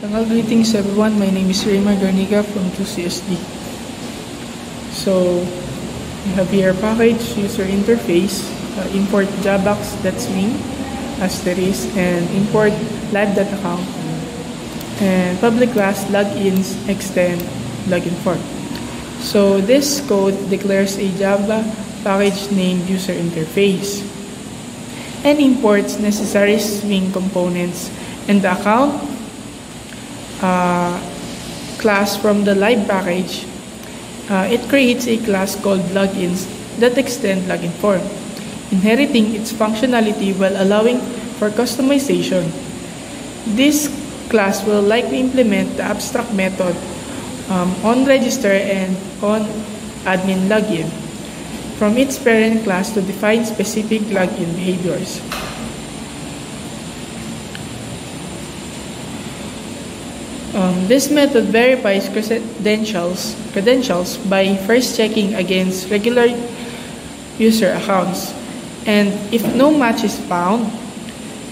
Greetings everyone, my name is Raymar Garniga from 2CSD. So, we have here package, user interface, import javax.swing, asterisk, and import live.account, and public class logins extend login form. So, this code declares a Java package named user interface and imports necessary Swing components and the account class from the live package. It creates a class called logins that extend login form, inheriting its functionality while allowing for customization. This class will likely implement the abstract method onRegister and onAdminLogin from its parent class to define specific login behaviors. This method verifies credentials by first checking against regular user accounts, and if no match is found,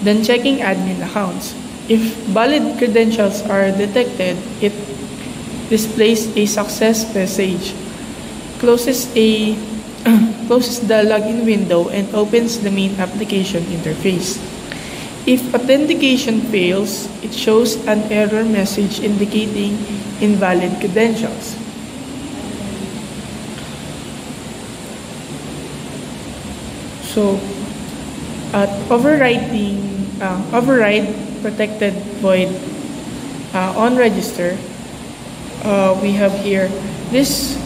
then checking admin accounts. If valid credentials are detected, it displays a success message, closes the login window, and opens the main application interface. If authentication fails, it shows an error message indicating invalid credentials. So, at override protected void onRegister, we have here this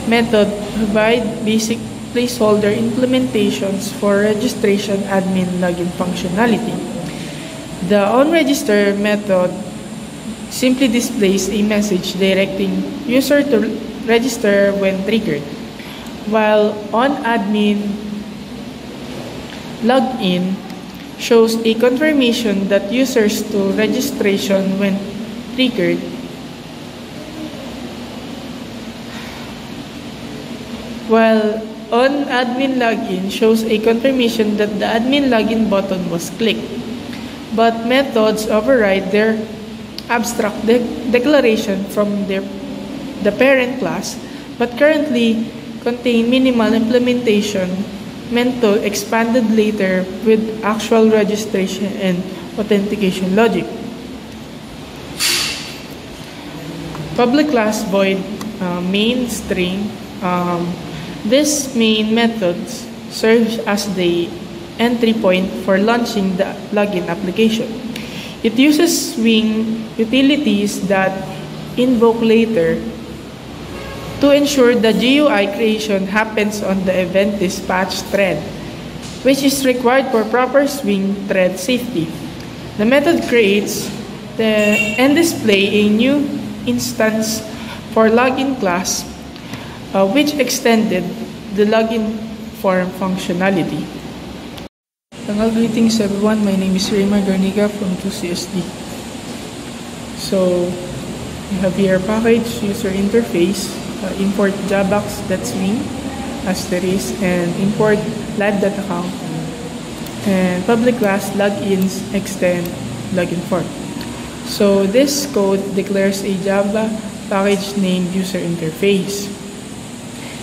method provide basic placeholder implementations for registration admin login functionality. The onRegister method simply displays a message directing user to register when triggered, while onAdmin login shows a confirmation that users to registration when triggered, while onAdminLogin shows a confirmation that the admin login button was clicked. But methods override their abstract declaration from the parent class, but currently contain minimal implementation meant to expanded later with actual registration and authentication logic. Public class void main string. This main method serves as the entry point for launching the login application. It uses Swing utilities that invoke later to ensure the GUI creation happens on the event dispatch thread, which is required for proper Swing thread safety. The method creates and display a new instance for login class which extended the login form functionality. Greetings everyone, my name is Raymar Garniga from 2CSD. So, we have here package, user interface, import javax.swing, asterisk, and import live.account, and public class logins extend login form. So, this code declares a Java package named user interface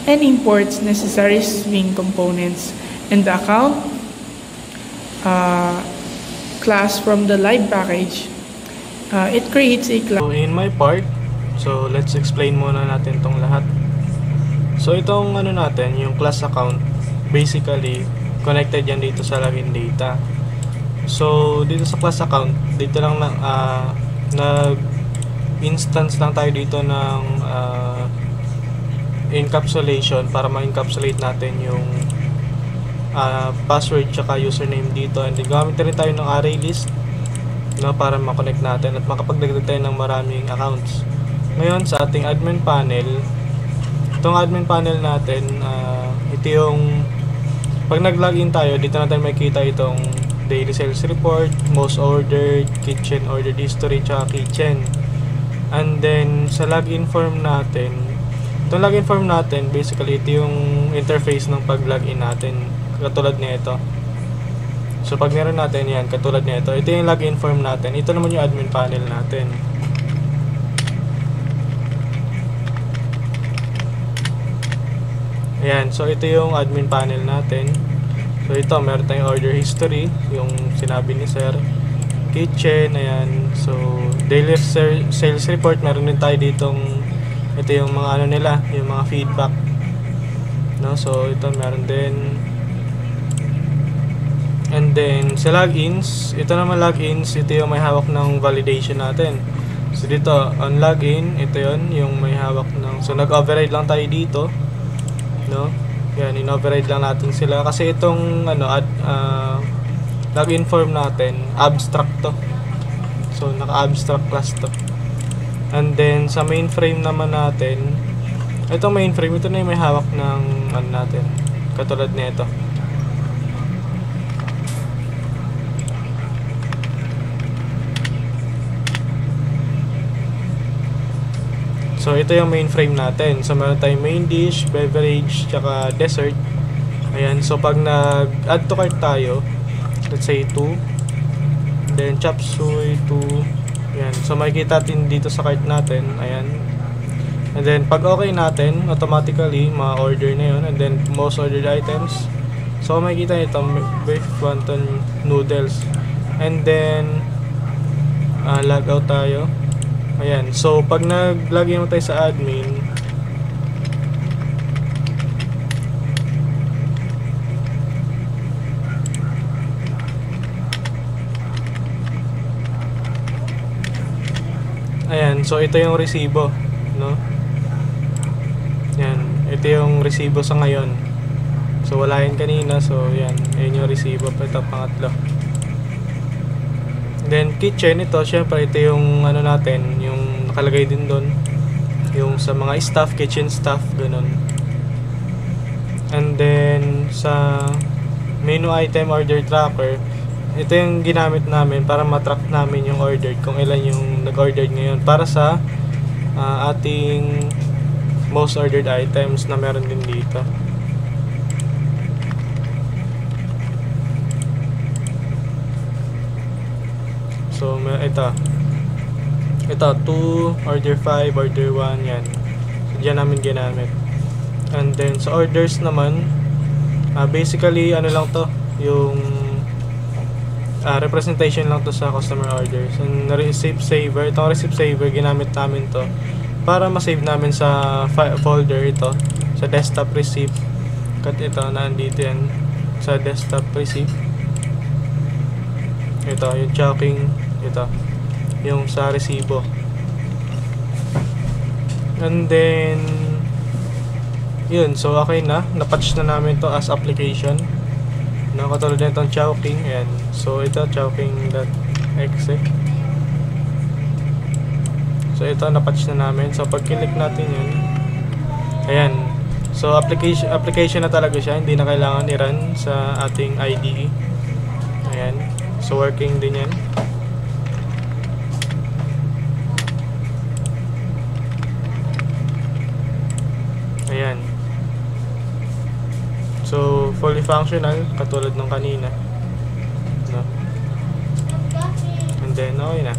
and imports necessary Swing components and the account class from the live package. It creates a class. So in my part, so let's explain muna natin tong lahat. So itong natin, yung class account, basically connected yan dito sa login data. So dito sa class account, dito lang nag-instance lang tayo dito ng encapsulation para ma-encapsulate natin yung password tsaka username dito, and gamit rin tayo ng array list para ma-connect natin at makapagdagdag tayo ng maraming accounts. Ngayon sa ating admin panel, itong admin panel natin, ito yung pag nag-login tayo, dito natin makikita itong daily sales report, most ordered, kitchen ordered history tsaka kitchen. And then sa login form natin, itong login form natin, basically ito yung interface ng pag-login natin, katulad nito. So pag meron natin yan, katulad nito, ito yung login form natin. Ito naman yung admin panel natin. Ayan, so ito yung admin panel natin. So ito, meron tayong order history, yung sinabi ni Sir. Kitchen, ayan. So daily sales report, meron din tayo ditong, ito yung mga ano nila, yung mga feedback. No, so ito meron din. And then sa logins, ito naman logins, ito yung may hawak ng validation natin. So dito, on login, ito yon yung may hawak ng, so nag-override lang tayo dito, no? Yan, in-override lang natin sila kasi itong ano, login form natin, abstract to. So naka-abstract class to. And then sa mainframe naman natin, itong mainframe, ito na yung may hawak ng ano natin, katulad nito. So ito yung mainframe natin. So meron tayong main dish, beverage, tsaka dessert. Ayan, so pag nag-add to cart tayo, let's say 2, then chop suey 2. Ayan, so makikita natin dito sa cart natin. Ayan. And then pag okay natin, automatically ma-order na yun. And then most ordered items. So makikita ito, beef wonton noodles. And then log out tayo. Ayan, so pag nag-login mo tayo sa admin, ayan, so ito yung resibo, no? Yan, ito yung resibo sa ngayon. So wala yun kanina, so yan, ayun yung resibo, ito pangatlo. Then kitchen, ito syempre ito yung ano natin, yung nakalagay din doon, yung sa mga staff, kitchen staff, ganun. And then sa menu item order tracker, ito yung ginamit namin para matrack namin yung order, kung ilan yung nag-order ngayon, para sa ating most ordered items na meron din dito. So ito 2, order 5, order 1, yan. So dyan namin ginamit. And then sa orders naman, basically ano lang to, yung representation lang to sa customer orders. And receipt saver, itong receipt saver ginamit namin to para ma-save namin sa folder ito, sa desktop receipt. Kat ito, nandito yan sa desktop receipt. Ito, yung tracking, ito, yung sa resibo. And then yun, so okay na, napatch na namin to as application. Nakatulad na itong Chowking, ayan. So ito, chowking.exe. So ito, napatch na namin. So pag click natin yun, ayan. So application na talaga siya, hindi na kailangan i-run sa ating IDE. Ayan. So working din yan. Ayan. So fully functional, katulad ng kanina, no? And then okay na.